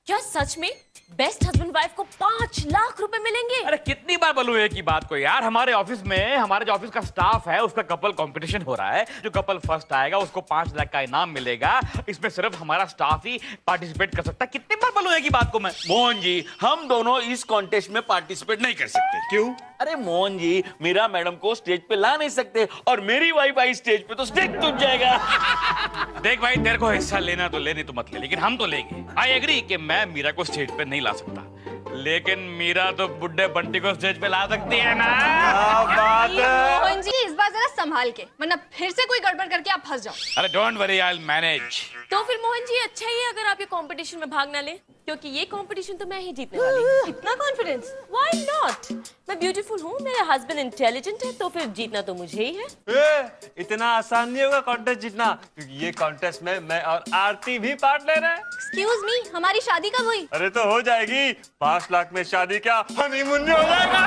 क्या सच में best husband wife को 5 लाख रुपए मिलेंगे? अरे कितनी बार बोलूं एक ही बात को यार। हमारे ऑफिस में हमारे जो ऑफिस का स्टाफ है उसका कपल कंपटीशन हो रहा है। जो कपल फर्स्ट आएगा उसको 5 लाख का इनाम मिलेगा। इसमें सिर्फ हमारा स्टाफ ही पार्टिसिपेट कर सकता है। कितनी बार बोलूं एक ही बात को मैं। मोहन जी, हम दोनों इस कॉन्टेस्ट में पार्टिसिपेट नहीं कर सकते। क्यों? अरे मोहन जी, मीरा मैडम को स्टेज पे ला नहीं सकते और मेरी वाइफ आई स्टेज पे तो स्टेज टूट जाएगा। देख भाई, तेरे को हिस्सा लेना तो लेने तो मत ले, लेकिन हम तो लेंगे। आई एग्री कि मैं मीरा को स्टेज पे नहीं ला सकता, लेकिन मीरा तो बुड्ढे बंटी को स्टेज पे ला सकती है ना। बात है। मोहन जी, इस बार जरा संभाल के, वरना फिर से कोई गड़बड़ करके आप फंस जाओ। अरे don't worry, I will manage. तो फिर मोहन जी अच्छा ही है अगर आप ये कंपटीशन में भाग ना लें, क्योंकि ये कंपटीशन तो मैं ही जीतने वाली हूँ। इतना कॉन्फिडेंस? Why not? मैं ब्यूटीफुल हूँ, मेरा हस्बैंड इंटेलिजेंट है, तो फिर जीतना तो मुझे ही है। इतना आसान नहीं होगा कॉन्टेस्ट जीतना, क्योंकि ये कॉन्टेस्ट में मैं और आरती भी पार्ट ले रहे हैं। एक्सक्यूज मी, हमारी शादी कब हुई? अरे तो हो जाएगी। 5 लाख में शादी क्या हनीमून में हो जाएगा।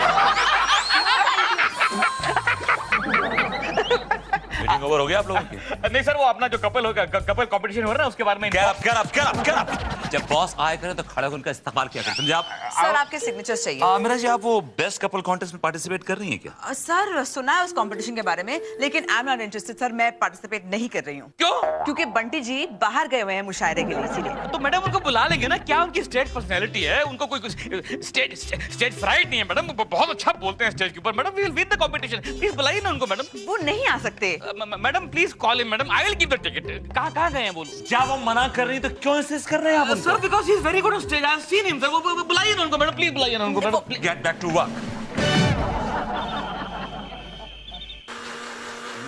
मीटिंग ओवर हो गया आप लोगों की? नहीं सर, वो अपना जो कपल कंपटीशन हो रहा है उसके बारे में। get up. जब बॉस आए करें तो खड़े होकर उनका इस्तेमाल किया करें। समझे आप? सर आपके सिग्नेचर्स चाहिए। मीरा जी, आप वो बेस्ट कपल कॉन्टेस्ट में पार्टिसिपेट कर रही हैं क्या? सर सुना है उस कंपटीशन के बारे में, लेकिन I am not interested sir. मैं पार्टिसिपेट नहीं कर रही हूँ। क्यों? क्योंकि बंटी जी बाहर गए हुए हैं मुशायरे के लिए, इसीलिए। तो मैडम उनको बुला लेंगे ना। क्या उनकी स्टेज पर्सनैलिटी है, उनको कोई स्टेज फ्राइट नहीं है मैडम। वो बहुत अच्छा बोलते हैं स्टेज के ऊपर। Madam we will win the competition, please बुलाइए ना उनको मैडम। वो नहीं आ सकते। Madam please call him madam, I will give the ticket. कहाँ गए हैं बोलो? क्या वो मना कर रही तो क्यों इंसिस्ट कर रहे हैं आप? Sir because he is very good on stage, I have seen him sir. वो बुलाइए ना उनको मैडम, प्लीज बुलाइए ना उनको madam. Get back to work.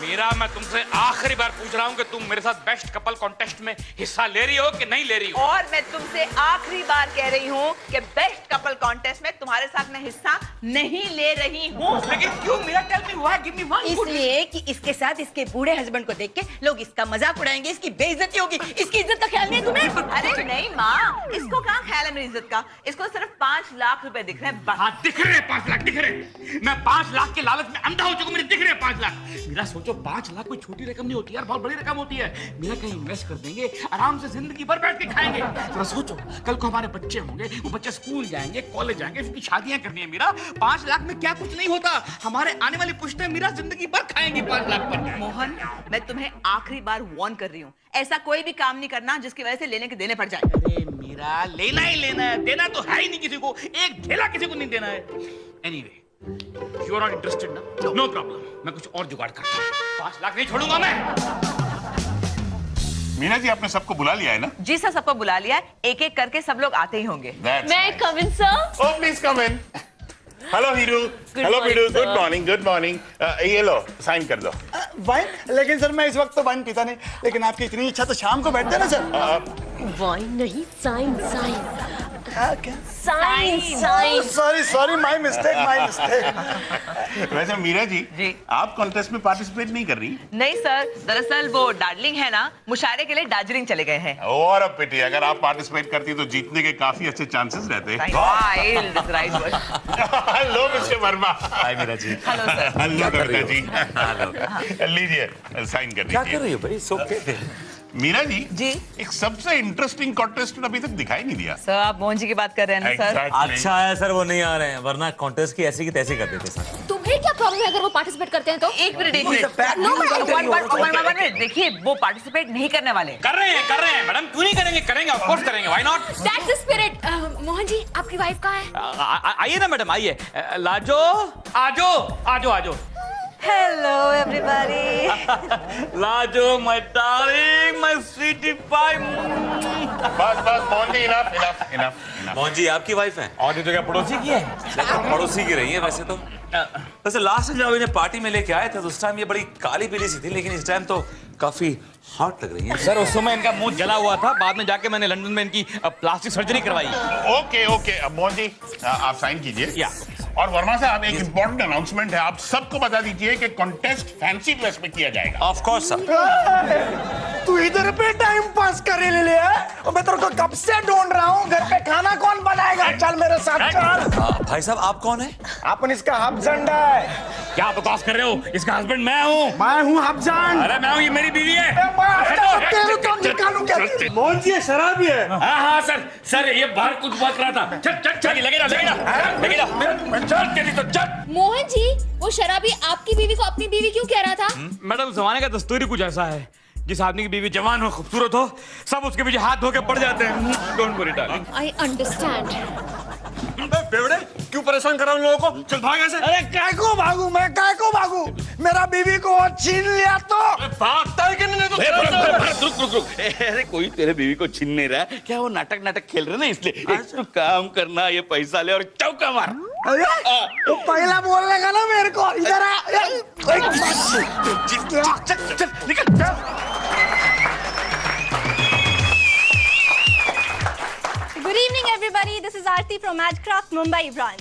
Meera, मैं तुमसे आखिरी बार पूछ रहा हूँ कि तुम मेरे साथ बेस्ट कपल कॉन्टेस्ट में हिस्सा ले रही हो कि नहीं ले रही हो? और मैं तुमसे आखिरी बार कह रही हूँ कि बेस्ट कपल कॉन्टेस्ट में तुम्हारे साथ मैं हिस्सा नहीं ले रही हूँ। लेकिन क्यों Meera? Tell me why, give me one. इसलिए कि इसके साथ इसके बूढ़े हस्बैंड को देख के लोग इसका मजाक उड़ाएंगे, इसकी बेइज्जती होगी। इसकी इज्जत का ख्याल नहीं है तुम्हें? अरे नहीं माँ, इसको कहाँ ख्याल है मेरी इज्जत का। इसको सिर्फ 5 लाख रुपए दिख रहे हैं बस। हाँ दिख रहे हैं 5 लाख, दिख रहे हैं। मैं 5 लाख के लालच में अंधा हो चुका हूं, मुझे दिख रहे हैं 5 लाख। मेरा सोचो 5 लाख कोई छोटी रकम नहीं होती यार, बहुत बड़ी रकम होती है। मेरा कहीं इन्वेस्ट कर देंगे, आराम से जिंदगी भर बैठ के खाएंगे। जरा सोचो, कल को हमारे बच्चे होंगे, वो बच्चे स्कूल जाएंगे, कॉलेज जाएंगे, उनकी शादियां करनी है। मेरा 5 लाख में क्या कुछ नहीं होता। हमारे आने वाली पुश्तें मेरा जिंदगी भर खाएंगे 5 लाख पर। मोहन, मैं तुम्हें आखिरी बार वार्न कर रही हूँ, ऐसा कोई भी काम नहीं करना जिसकी वजह से लेने के देने पड़ जाए। अरे मेरा लेना ही लेना है, देना तो है ही नहीं किसी को। एक ढेला किसी को नहीं देना है। Anyway, you are not interested ना? नो प्रॉब्लम, मैं कुछ और जुगाड़ करता हूँ। 5 लाख नहीं छोड़ूंगा मैं। मीना जी, आपने सबको बुला लिया है ना? जी सर, सबको बुला लिया है। एक एक करके सब लोग आते ही होंगे। May come in sir? Oh please come in. Hello Hiru. Hello morning, Hiru, sir. Good morning, good morning. ये लो, साइन कर दो। वाइन? लेकिन सर मैं इस वक्त तो वाइन पीता नहीं, लेकिन आपकी इतनी इच्छा तो शाम को बैठते ना सर। वाइन नहीं, साइन साइन क्या? Sign sign. Sorry my mistake. वैसे मीरा जी, जी। आप कॉन्टेस्ट में पार्टिसिपेट नहीं कर रही? नहीं सर, दरअसल वो डार्लिंग है ना, मुशायरे के लिए दार्जिलिंग चले गए हैं। और अब पिटी, अगर आप पार्टिसिपेट करती तो जीतने के काफी अच्छे चांसेस रहते। Hello mister Verma. Hi Meera ji. Hello sir. Hello Kavita ji. Hello. लीजिए, साइन कर क्या कर दीजिए। रही हो भाई? सो के मीरा जी, जी। एक सबसे इंटरेस्टिंग कॉन्टेस्ट अभी तक दिखाई नहीं दिया। सर आप मोहन जी की बात कर रहे हैं ना सर? Exactly. अच्छा है सर, वो नहीं आ रहे हैं, वरना कॉन्टेस्ट की ऐसी की तैसी कर देते सर। तुम्हें क्या प्रॉब्लम है अगर वो पार्टिसिपेट करते हैं तो? एक मिनट, एक मिनट। One minute. देखिए, वो पार्टिसिपेट नहीं करने वाले। कर रहे हैं मैडम, क्यों नहीं करेंगे? करेंगे, ऑफ कोर्स करेंगे, why not? That's the spirit. Mohan ji, आपकी वाइफ कहाँ है? आइए ना मैडम, आइए। लाजो, आजो आजो आजो। Hello everybody. Lajo my darling, my sweetie pie. बस मोहन जी, इनफ। मोहन जी आपकी वाइफ है? और ये तो क्या पड़ोसी की है? पड़ोसी की रही है वैसे तो। वैसे लास्ट टाइम जब इन्हें पार्टी में लेके आए थे तो उस टाइम ये बड़ी काली पीली सी थी, लेकिन इस टाइम तो काफी हॉट लग रही है। सर उस समय इनका मुंह जला हुआ था, बाद में जाके मैंने लंदन में इनकी प्लास्टिक सर्जरी करवाई। ओके, अब मोहन जी आप साइन कीजिए। या। और वर्मा साहब, एक इम्पोर्टेंट अनाउंसमेंट है, आप सबको बता दीजिए कि कॉन्टेस्ट फैंसी ड्रेस में किया जाएगा। Of course sir. तू इधर पे टाइम पास करे ले ले और मैं तेरे को कब से ढूंढ रहा हूँ। घर पे खाना कौन बनाएगा? चल मेरे साथ चल। भाई साहब आप कौन है? अपन इसका हस्बैंड है। क्या बकवास कर रहे हो? इसका हस्बैंड मैं हूँ। मैं हूँ हस्बैंड। अरे मैं हूँ, ये मेरी बीवी है। तेरे तो निकालूं क्या? मोहन जी ये शराबी है। हाँ सर ये बाहर कुछ बात रहा था। चल लगेगा चल तेरी तो चल। मोहन जी, वो शराबी आपकी बीवी को अपनी बीवी क्यों कह रहा था? मैडम जमाने का दस्तूर ही कुछ ऐसा है, जिस आदमी की बीवी जवान हो, खूबसूरत हो, सब उसके पीछे हाथ धो के पड़ जाते हैं। Don't worry darling. I understand. बेवड़े क्यों परेशान कर रहा हूं लोगों को? चल भाग ऐसे। अरे काय को भागू मैं? काय को भागू? मेरा बीवी को वो छीन लिया तो भागता है कि नहीं? तो रुक। अरे कोई तेरे बीवी को छीन नहीं रहा है। क्या वो नाटक खेल रहे ना, इसलिए एक तो काम करना, ये पैसा ले और चौका मार। तो पहला बोलने का ना मेरे को। इधर आ। चल निकल। Good evening, everybody. This is Aarti from Madcraft Mumbai branch.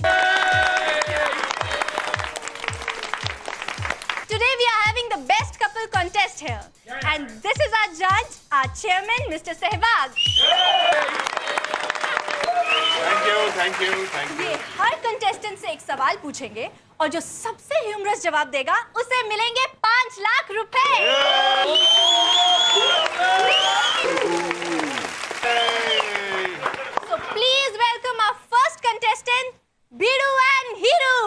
Today we are having the best couple contest here, and this is our judge, our chairman, Mr. Sehwag. Thank you. ये हर कंटेस्टेंट से एक सवाल पूछेंगे और जो सबसे humerus जवाब देगा उसे मिलेंगे 5 लाख रुपए। So please welcome our first contestant, Bidu and Hiru.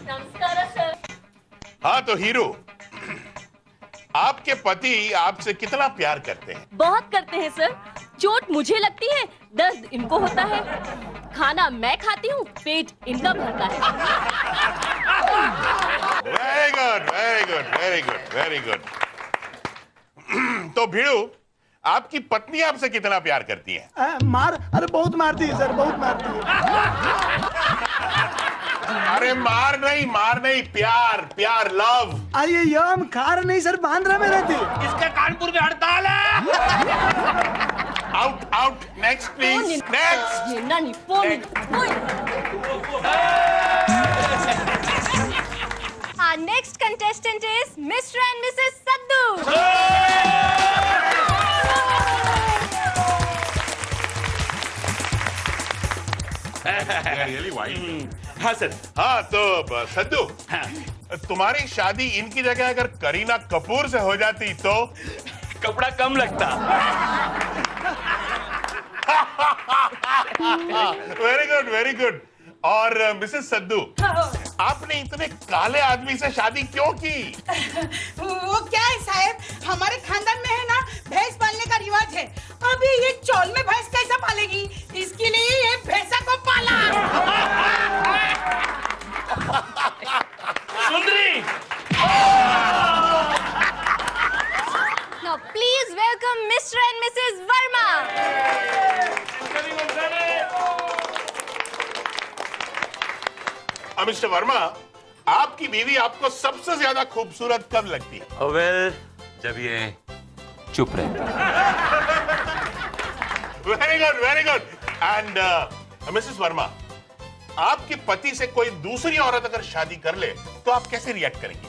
नमस्कार सर। हाँ तो हीरो, आपके पति आपसे कितना प्यार करते हैं? बहुत करते हैं सर। चोट मुझे लगती है, दर्द इनको होता है। खाना मैं खाती हूँ, पेट इनका भरता है। Very good. तो भिड़ू, आपकी पत्नी आपसे कितना प्यार करती है? अरे बहुत मारती है सर, बहुत मारती है। अरे मार नहीं, प्यार लव। अरे ये हम खार नहीं सर, बांद्रा में रहती। इसका कानपुर में हड़ताल है। Out next please. नेक्स्ट। ये नानी phone. Our next contestant is Mr. and Mrs. Sadhu. हाँ सर। हाँ तो सद्दू, तुम्हारी शादी इनकी जगह अगर करीना कपूर से हो जाती तो कपड़ा कम लगता। Very good. और मिसेस सद्दू, आपने इतने काले आदमी से शादी क्यों की? वो क्या है साहब, हमारे खानदान में है ना भैंस पालने का रिवाज है। अभी ये चौल में भैंस कैसे पालेगी, इसके लिए ये भैंसा को पाला। सुंदरी। Now please welcome Mr. and Mrs. Verma. Mister Verma, आपकी बीवी आपको सबसे ज्यादा खूबसूरत कब लगती है? वेल, जब ये चुप रहे। Very good. And Mrs Verma, आपके पति से कोई दूसरी औरत अगर शादी कर ले तो आप कैसे रिएक्ट करेंगी?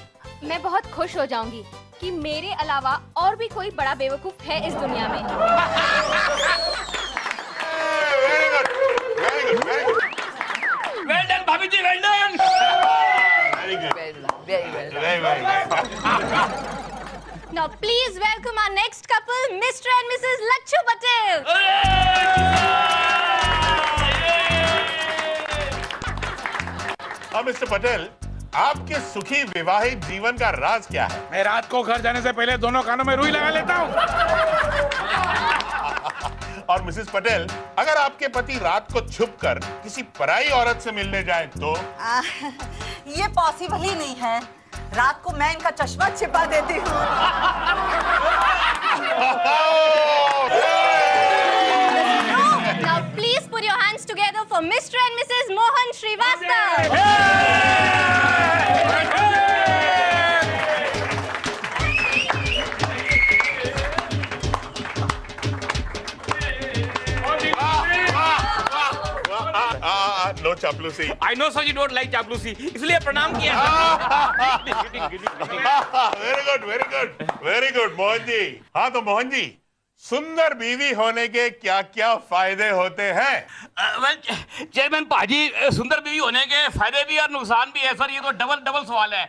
मैं बहुत खुश हो जाऊंगी कि मेरे अलावा और भी कोई बड़ा बेवकूफ है इस दुनिया में। Very good. वेल डन भाभी जी, well done. Very Now please welcome our next couple, Mr. and Mrs. Lachu Patel. हाँ मिस्टर पटेल, आपके सुखी विवाहित जीवन का राज क्या है? मैं रात को घर जाने से पहले दोनों कानों में रुई लगा लेता हूँ। और मिसेस पटेल, अगर आपके पति रात को छुपकर किसी पराई औरत से मिलने जाए तो? ये पॉसिबल ही नहीं है। रात को मैं इनका चश्मा छिपा देती हूँ। Now please put your hands together for Mr. and Mrs. Mohan Srivastava. No चापलूसी। I know sir you don't like चापलूसी, इसलिए प्रणाम किया। Very good, very good, very good Mohan ji. हाँ तो मोहन जी, सुंदर बीवी होने के क्या क्या फायदे होते हैं? चेयरमैन पाजी, सुंदर बीवी होने के फायदे भी और नुकसान भी है सर। ये तो डबल डबल सवाल है।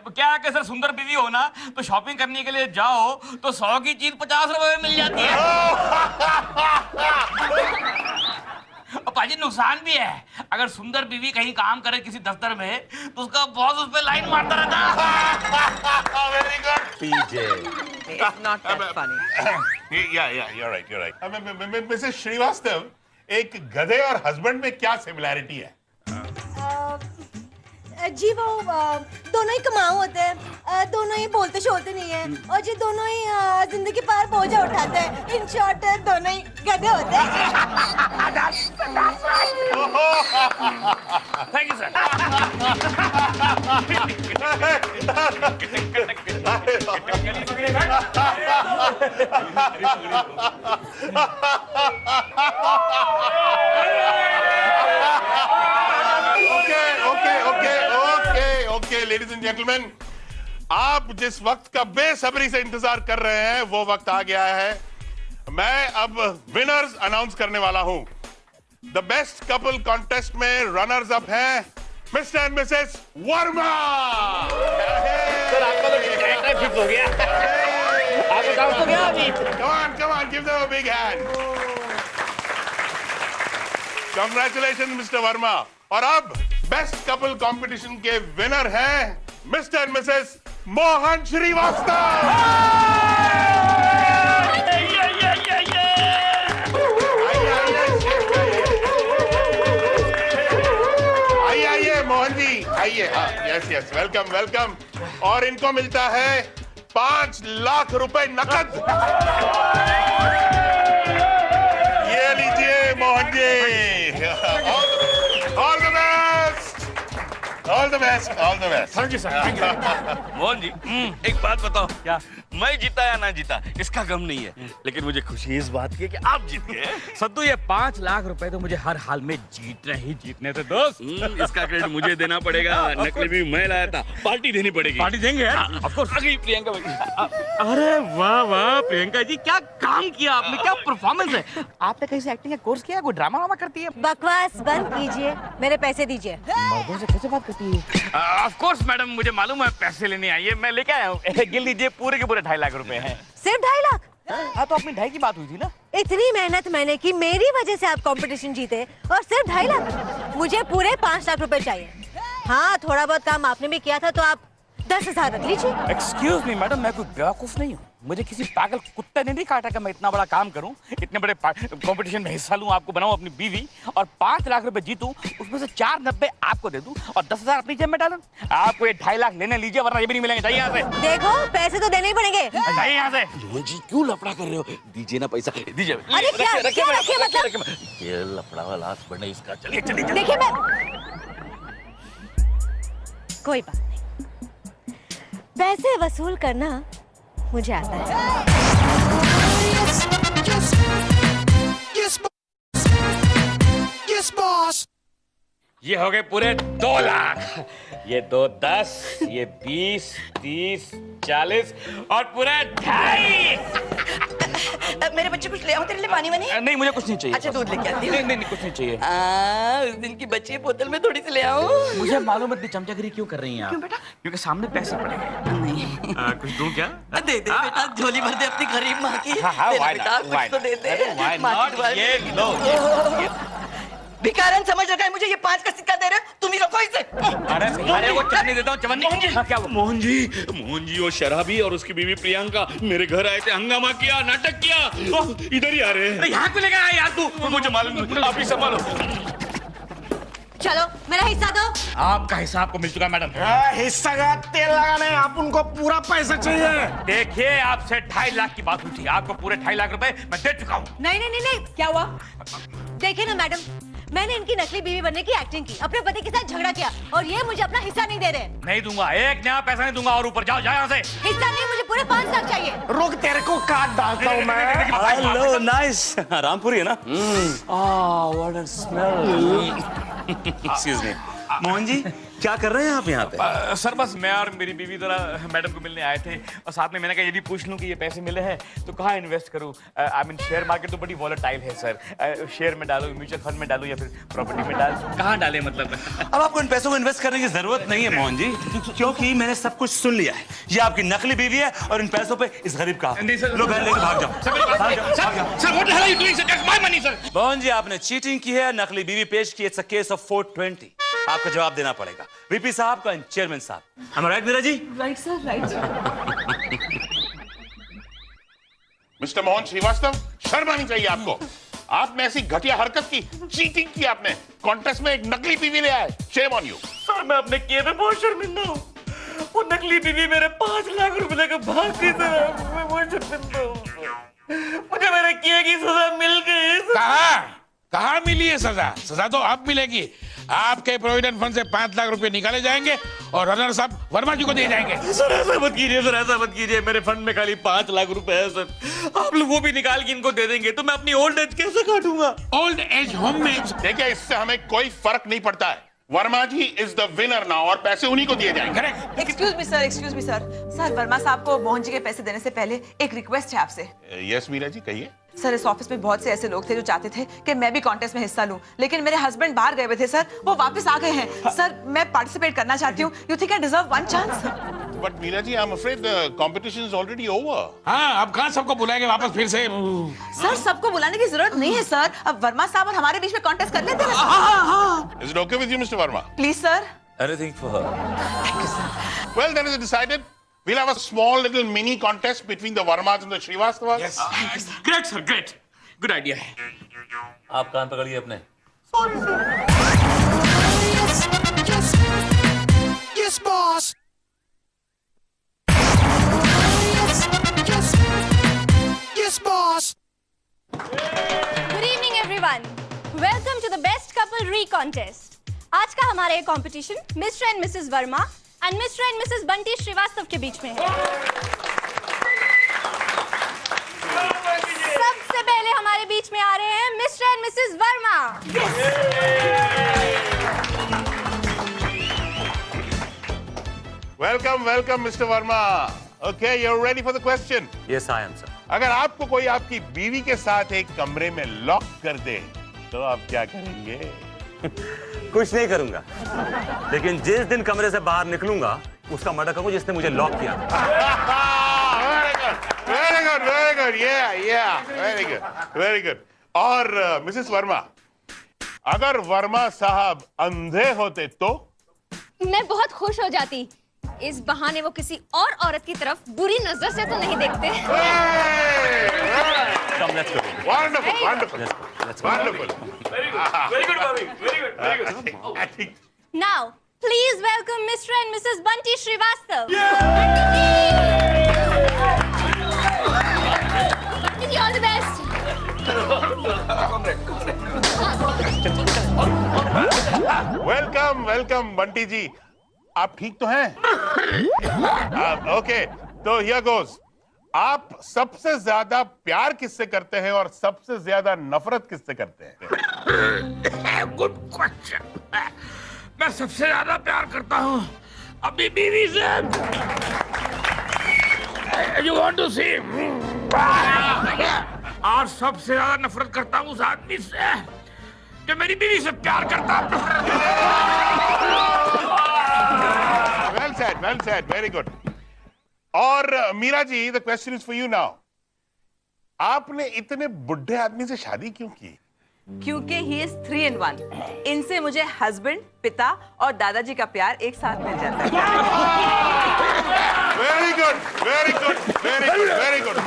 क्या है कि सर सुंदर बीवी हो ना तो शॉपिंग करने के लिए जाओ तो 100 की चीज 50 रुपए में मिल जाती है। और पाजी नुकसान भी है, अगर सुंदर बीवी कहीं काम करे किसी दफ्तर में तो उसका बॉस उस पे लाइन मारता रहता है। Very good PJ. It's not that funny. you're right. Mrs Srivastava, एक गधे और हस्बैंड में क्या सिमिलैरिटी है? जी वो दोनों ही कमाऊ होते हैं, दोनों ही बोलते शोलते नहीं है, और जी दोनों ही जिंदगी पर बोझा उठाते हैं। इन शॉर्ट दोनों ही गधे होते हैं। Thank you sir. Okay ladies and gentleman, आप जिस वक्त का बेसब्री से इंतजार कर रहे हैं वो वक्त आ गया है। मैं अब विनर्स अनाउंस करने वाला हूं। द बेस्ट कपल कॉन्टेस्ट में रनर्स अप हैं Mr and Mrs Verma. Sir आपका तो कैरेक्टर फिक्स हो गया। आपको डाउट हो गया अभी। Come on, give them a big hand. Congratulations, Mr. Verma. और अब बेस्ट कपल कंपटीशन के विनर हैं Mr and Mrs Mohan Srivastava. आइए मोहन जी, आइए। Yes welcome welcome. और इनको मिलता है 5 लाख रुपए नकद। ये लीजिए Mohan ji. All the best, all the best, all the best. Thank you sir. Mohan ji, एक बात बताओ, क्या? मैं जीता या ना जीता इसका गम नहीं है, लेकिन मुझे खुशी इस बात की है कि आप जीत गए। सद्दू ये 5 लाख रुपए तो मुझे हर हाल में जीतने थे दोस्त। इसका क्रेडिट मुझे देना पड़ेगा। नकली भी मैं लाया था, पार्टी देनी पड़ेगी। पार्टी देंगे यार, ऑफ कोर्स। आ गई प्रियंका भाई। अरे वाह वाह प्रियंका जी, क्या काम किया आपने, क्या परफॉर्मेंस है। आपने कहीं से एक्टिंग का कोर्स किया, कोई ड्रामा वामा करती है? बकवास बंद कीजिए, मेरे पैसे दीजिए। मर्दों से कैसे बात करती है? ऑफ कोर्स मैडम, मुझे मालूम है पैसे लेने आई है, मैं लेके आया हूँ। गिन लीजिए, पूरे के पूरे 2.5 लाख रुपए हैं। सिर्फ 2.5 लाख? हाँ तो अपनी 2.5 की बात हुई थी ना। इतनी मेहनत मैंने की, मेरी वजह से आप कंपटीशन जीते और सिर्फ 2.5 लाख? मुझे पूरे 5 लाख रुपए चाहिए। हाँ थोड़ा बहुत काम आपने भी किया था तो आप 10,000 रख लीजिए। एक्सक्यूज मी मैडम, मैं कोई बेवकूफ नहीं हूँ। मुझे किसी पागल कुत्ते ने नहीं काटा कि मैं इतना बड़ा काम करूं, इतने बड़े कंपटीशन में हिस्सा लूं, आपको बनाऊं अपनी बीवी और 5 लाख रुपए जीतूं, उसमें से 490 आपको दे दूं और 10,000 अपनी जेब में डालूं। आपको ये 2.5 लाख लेने लीजिए, वरना ये भी नहीं मिलेंगे। जाइए यहाँ से। देखो पैसे तो देने ही पड़ेंगे। जाइए यहाँ से। मोहन जी क्यों लफड़ा कर रहे हो? दीजिए ना पैसा, दीजिए। अरे क्या रखिए मतलब? ये लफड़ा वाला बढ़ने इसका। चलिए चलिए। देखिए मैं, कोई बात नहीं, पैसे वसूल करना मुझे आता है। ये हो गए पूरे 2 लाख। ये 2 10, ये 20 30 40 और पूरे 2.5। मेरे बच्चे कुछ ले आओ तेरे लिए, पानी वानी? नहीं मुझे कुछ नहीं चाहिए। अच्छा दूध लेके आती हूँ। नहीं नहीं कुछ नहीं चाहिए। उस दिन की बच्ची बोतल में थोड़ी सी ले आओ। मुझे मालूम है इतनी चमचागिरी क्यों कर रही हैं आप? क्यों बेटा? क्योंकि सामने पैसे पड़े हैं। नहीं कुछ दूं क्या? दे दे बेटा, झोली भर दे अपनी गरीब माँ की। हाँ, दे ना why बेटा, not? कुछ Why तो not? दे दे। अरे, why माँ की not? दुआ ये में। लो, भिखारन समझ रखा है मुझे, ये 5 का सिक्का दे रहे हो, तुम ही रखो इसे। अरे वो चटनी देता हूँ, चवन्नी। हाँ, क्या हुआ? मोहन जी वो शराबी और उसकी बीवी प्रियंका मेरे घर आए थे, हंगामा किया, नाटक किया। इधर ही आ रहे हैं। यहाँ क्यों लेकर आया यार तू? मुझे मालूम नहीं, आप ही संभालो। चलो मेरा हिस्सा दो। आपका हिस्सा आपको मिल चुका है मैडम। हिस्सा का तेल लगाने, आप उनको पूरा पैसा चाहिए। देखिए आपसे 2.5 लाख की बात हुई थी, आपको पूरे 2.5 लाख रुपए मैं दे चुका हूँ। नहीं नहीं नहीं नहीं, क्या हुआ? देखिए ना मैडम, मैंने इनकी नकली बीवी बनने की एक्टिंग की, अपने पति के साथ झगड़ा किया और ये मुझे अपना हिस्सा नहीं दे रहे। नहीं दूंगा, एक नया पैसा नहीं दूंगा। और ऊपर जाओ यहाँ से। हिस्सा नहीं, मुझे पूरे 5 लाख चाहिए। रुक, तेरे को काट डालता हूँ मैं। Hello, nice. रामपुरी है ना? What a smell. Excuse me, Mohan ji क्या कर रहे हैं आप यहाँ पे? सर बस मैं और मेरी बीवी जरा मैडम को मिलने आए थे और साथ में मैंने कहा ये भी पूछ लूं कि ये पैसे मिले हैं तो कहाँ इन्वेस्ट करूं। आई मीन शेयर मार्केट तो बड़ी वॉलेटाइल है सर। शेयर में डालूं, म्यूचुअल फंड में डालूं या फिर प्रॉपर्टी में डालूं, कहाँ डालें मतलब? अब आपको इन पैसों को इन्वेस्ट करने की जरूरत नहीं है मोहन जी, क्योंकि मैंने सब कुछ सुन लिया है। ये आपकी नकली बीवी है और इन पैसों पे इस गरीब का लो घर लेके भाग जाओ। मोहन जी आपने चीटिंग की है, नकली बीवी पेश की, इट्स अ केस ऑफ 420। आपको जवाब देना पड़ेगा वीपी साहब का, चेयरमैन साहब। हम right Meera ji? Right sir, right. Mister Mohan Shrivastava, शर्म आनी चाहिए आपको। आपने ऐसी घटिया हरकत की, चीटिंग की आपने, कॉन्टेस्ट में एक नकली बीवी ले आए। Shame on you. सर मैं अपने किए पे बहुत शर्मिंदा हूँ। वो नकली बीवी मेरे 5 लाख रुपए लेकर भाग गई सर। मैं बहुत शर्मिंदा हूँ। मुझे मेरे किए की सजा मिल गई। कहाँ मिली है सजा? सजा तो अब मिलेगी। आपके प्रोविडेंट फंड से 5 लाख रुपए निकाले जाएंगे और रनर साहब वर्मा जी को दिए जाएंगे। सर ऐसा मत कीजिए, सर ऐसा मत कीजिए। मेरे फंड में खाली 5 लाख रुपए है सर। आप लोग वो भी निकाल के इनको दे देंगे तो मैं अपनी ओल्ड एज कैसे काटूंगा? ओल्ड एज होम में देखिए, इससे हमें कोई फर्क नहीं पड़ता है। वर्मा जी इज द विनर नाउ और पैसे उन्हीं को दिए जाएंगे। Excuse me sir, excuse me sir. Sir Verma साहब को मोहन जी के पैसे देने से पहले एक रिक्वेस्ट है आपसे। यस मीरा जी, कहिए। सर इस ऑफिस में बहुत से ऐसे लोग थे जो चाहते थे कि मैं भी कॉन्टेस्ट में हिस्सा लूं, लेकिन मेरे हस्बैंड बाहर गए हुए थे सर, वो वापस आ गए हैं। सर मैं पार्टिसिपेट करना चाहती हूँ। You think I deserve one chance? But Meera ji, I am afraid the competition is already over. हाँ, अब कहाँ सबको बुलाएंगे वापस फिर से? सर सबको बुलाने की जरूरत नहीं है सर। अब वर्मा साहब और हमारे बीच में कॉन्टेस्ट कर लेते हैं। Is it okay with you mister Verma? Please sir. Anything for her. Thank you sir. Well, then it is decided. We'll have a small little mini contest between the Varmas and the Srivastavas. Yes. Great sir, great, good idea है। आप कान पकड़िए अपने। Yes, boss. Yes, boss. Good evening, everyone. Welcome to the Best Couple Re-Contest. आज का हमारा ये competition Mr and Mrs Verma and Mr and Mrs Bunty Srivastava के बीच में है। सबसे पहले हमारे बीच में आ रहे हैं Mr and Mrs Verma. Welcome, welcome, Mr. Verma. Okay, you're ready for the question? Yes, I am, sir. अगर आपको कोई आपकी बीवी के साथ एक कमरे में लॉक कर दे, तो आप क्या करेंगे? कुछ नहीं करूंगा, लेकिन जिस दिन कमरे से बाहर निकलूंगा उसका मर्डर करूंगा जिसने मुझे लॉक किया। Very good, very good, yeah, very good, very good. और मिसेस वर्मा, अगर वर्मा साहब अंधे होते तो? मैं बहुत खुश हो जाती। इस बहाने वो किसी और औरत की तरफ बुरी नजर से तो नहीं देखते। Come, let's go. Wonderful, wonderful, Let's go. wonderful. Very good, Bobby. Very good, very good. I think Now, please welcome Mr. and Mrs. Bunty Srivastav. Bunty ji, all the best. Welcome, welcome Bunty ji. आप ठीक तो हैं? Okay, तो here goes. आप सबसे ज्यादा प्यार किससे करते हैं और सबसे ज्यादा नफरत किससे करते हैं? Good question. मैं सबसे ज्यादा प्यार करता हूँ अपनी बीवी से। You want to see? और सबसे ज्यादा नफरत करता हूँ उस आदमी से जो मेरी बीवी से प्यार करता है। Well said, very good. और Meera ji, the question is for you now. आपने इतने बुढ़े आदमी से शादी क्यों की? क्योंकि ही इज 3 in 1। इनसे मुझे हस्बैंड, पिता और दादाजी का प्यार एक साथ मिल जाता है। Very good, very good, very good, very good.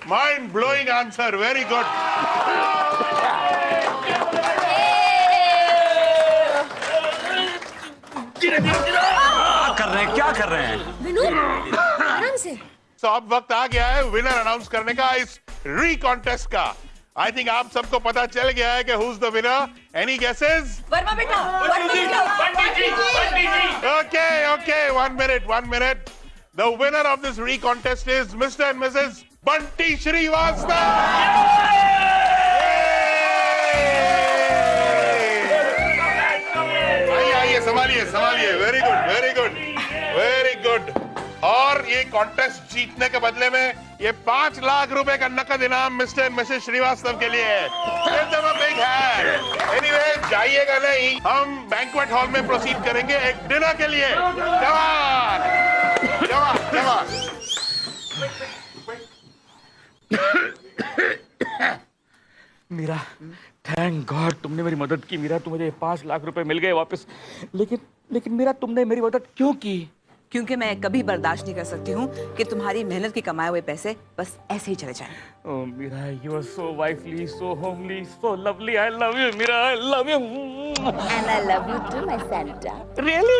Mind blowing answer. Very good. क्या कर रहे हैं? विनू, आराम से। तो अब वक्त आ गया है विनर अनाउंस करने का इस री कॉन्टेस्ट का। आई थिंक आप सबको पता चल गया है कि who is the winner. Any guesses? Verma बेटा, Okay, 1 minute. The winner of this re contest is Mr. and Mrs. Bunty Srivastav. संभालिए। Very good, very good, very good. और ये कॉन्टेस्ट जीतने के बदले में ये 5 लाख रुपए का नकद इनाम मिस्टर एंड मिसेस श्रीवास्तव के लिए है। Give them a big hand. Anyway, जाइएगा नहीं, हम बैंक्वेट हॉल में प्रोसीड करेंगे एक डिनर के लिए। जवान, जवान, जवान। मीरा, थैंक गॉड तुमने मेरी मदद की। मीरा, तो मुझे 5 लाख रुपए मिल गए वापस। लेकिन मीरा, तुमने मेरी मदद क्यों की? क्योंकि मैं कभी बर्दाश्त नहीं कर सकती हूँ कि तुम्हारी मेहनत के कमाए हुए पैसे बस ऐसे ही चले जाएं। ओह Meera, you are so wifely, so homely, so lovely. I love you, Meera, I love you. And I love you too, my Santa. Really?